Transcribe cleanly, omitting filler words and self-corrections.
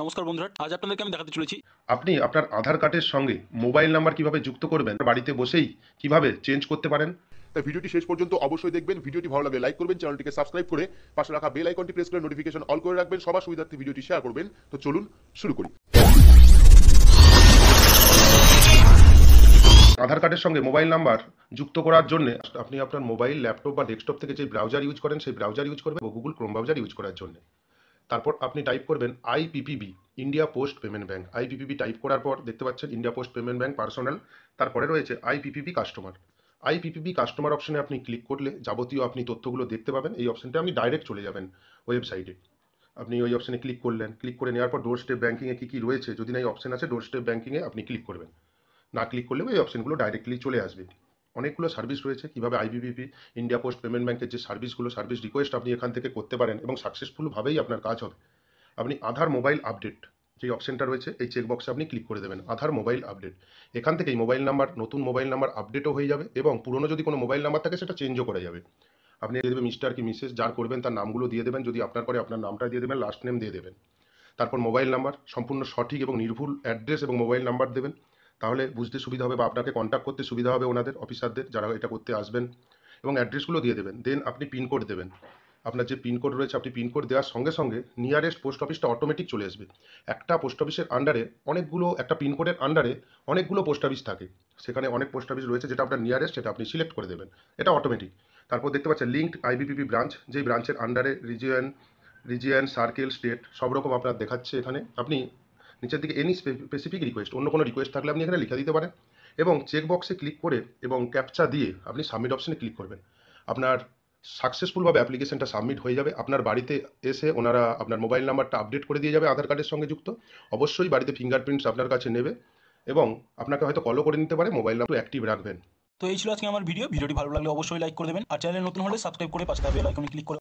নমস্কার বন্ধুরা, আজ আপনাদেরকে আমি দেখাতে চলেছি আপনি আপনার আধার কার্ডের সঙ্গে মোবাইল নাম্বার কিভাবে যুক্ত করবেন, বাড়িতে বসেই কিভাবে চেঞ্জ করতে পারেন। তাই ভিডিওটি শেষ পর্যন্ত অবশ্যই দেখবেন। ভিডিওটি ভালো লাগলে লাইক করবেন, চ্যানেলটিকে সাবস্ক্রাইব করে পাশে রাখা বেল আইকনটি প্রেস করে নোটিফিকেশন অল করে রাখবেন। সবার সুবিধার্থে ভিডিওটি শেয়ার করবেন। তো চলুন শুরু করি। আধার কার্ডের সঙ্গে মোবাইল নাম্বার যুক্ত করার জন্য আপনি আপনার মোবাইল, ল্যাপটপ বা ডেস্কটপ থেকে যে ব্রাউজার ইউজ করেন সেই ব্রাউজার ইউজ করবেন, গুগল ক্রোম ব্রাউজার ইউজ করার জন্য। তারপর আপনি টাইপ করবেন IPPB, India post payment bank. IPPB type করার পর দেখতে পাচ্ছেন India post payment bank personal, তারপরে রয়েছে আইপিপিবি কাস্টমার। আইপিপিবি কাস্টমার অপশনে আপনি ক্লিক করলে যাবতীয় আপনি তথ্যগুলো দেখতে পাবেন। এই অপশনটা আপনি ডাইরেক্ট চলে যাবেন ওয়েবসাইটে। আপনি ওই অপশনে ক্লিক করলেন, ক্লিক করে নেওয়ার পর ডোর স্টেপ ব্যাঙ্কিংয়ে কী কী রয়েছে, যদি না এই অপশন আছে ডোর স্টেপ ব্যাঙ্কিংয়ে আপনি ক্লিক করবেন। না ক্লিক করলেও এই অপশনগুলো ডাইরেক্টলি চলে আসবে। অনেকগুলো সার্ভিস রয়েছে কীভাবে আইপিপিবি ইন্ডিয়া পোস্ট পেমেন্ট ব্যাংকের যে সার্ভিসগুলো, সার্ভিস রিকোয়েস্ট আপনি এখান থেকে করতে পারেন এবং সাকসেসফুলভাবেই আপনার কাজ হবে। আপনি আধার মোবাইল আপডেট যে অপশনটা রয়েছে এই চেকবক্সে আপনি ক্লিক করে দেবেন, আধার মোবাইল আপডেট। এখান থেকেই মোবাইল নাম্বার, নতুন মোবাইল নাম্বার আপডেটও হয়ে যাবে এবং পুরনো যদি কোনো মোবাইল নাম্বার থাকে সেটা চেঞ্জও করা যাবে। আপনি দিয়ে দেবেন মিস্টার কি মিসেস, যার করবেন তার নামগুলো দিয়ে দেবেন, যদি আপনার করে আপনার নামটা দিয়ে দেবেন, লাস্ট নেম দিয়ে দেবেন। তারপর মোবাইল নাম্বার সম্পূর্ণ সঠিক এবং নির্ভুল অ্যাড্রেস এবং মোবাইল নাম্বার দেবেন, তাহলে বুঝতে সুবিধা হবে বা আপনাকে কন্ট্যাক্ট করতে সুবিধা হবে ওনাদের অফিসারদের যারা এটা করতে আসবেন। এবং অ্যাড্রেসগুলো দিয়ে দেবেন, দেন আপনি পিনকোড দেবেন। আপনার যে পিনকোড রয়েছে আপনি পিনকোড দেওয়ার সঙ্গে সঙ্গে নিয়ারেস্ট পোস্ট অফিসটা অটোমেটিক চলে আসবে। একটা পোস্ট অফিসের আন্ডারে অনেকগুলো, একটা পিনকোডের আন্ডারে অনেকগুলো পোস্ট অফিস থাকে, সেখানে অনেক পোস্ট অফিস রয়েছে, যেটা আপনার নিয়ারেস্ট সেটা আপনি সিলেক্ট করে দেবেন, এটা অটোমেটিক। তারপর দেখতে পাচ্ছেন লিঙ্কড আইবিপিবি ব্রাঞ্চ, যেই ব্রাঞ্চের আন্ডারে রিজিয়ন, সার্কেল, স্টেট সব রকম আপনার দেখাচ্ছে এখানে। আপনি নিচের দিকে এনি স্পেসিফিক রিকোয়েস্ট, অন্য কোনো রিকোয়েস্ট থাকলে আপনি এখানে লিখে দিতে পারেন এবং চেকবক্সে ক্লিক করে এবং ক্যাপচা দিয়ে আপনি সাবমিট অপশনে ক্লিক করবেন। আপনার সাকসেসফুলভাবে অ্যাপ্লিকেশনটা সাবমিট হয়ে যাবে। আপনার বাড়িতে এসে ওনারা আপনার মোবাইল নাম্বারটা আপডেট করে দিয়ে যাবে আধার কার্ডের সঙ্গে যুক্ত। অবশ্যই বাড়িতে ফিঙ্গারপ্রিন্টস আপনার কাছে নেবে এবং আপনাকে হয়তো কলও করে নিতে পারে। মোবাইল নাম্বার অ্যাক্টিভ রাখবেন। তো এই ছিল আজকে আমার ভিডিওটি ভালো লাগলে অবশ্যই লাইক করে দেবেন, আর চ্যানেলে নতুন হলে সাবস্ক্রাইব করে পাশে থাকা বেল আইকনে ক্লিক করে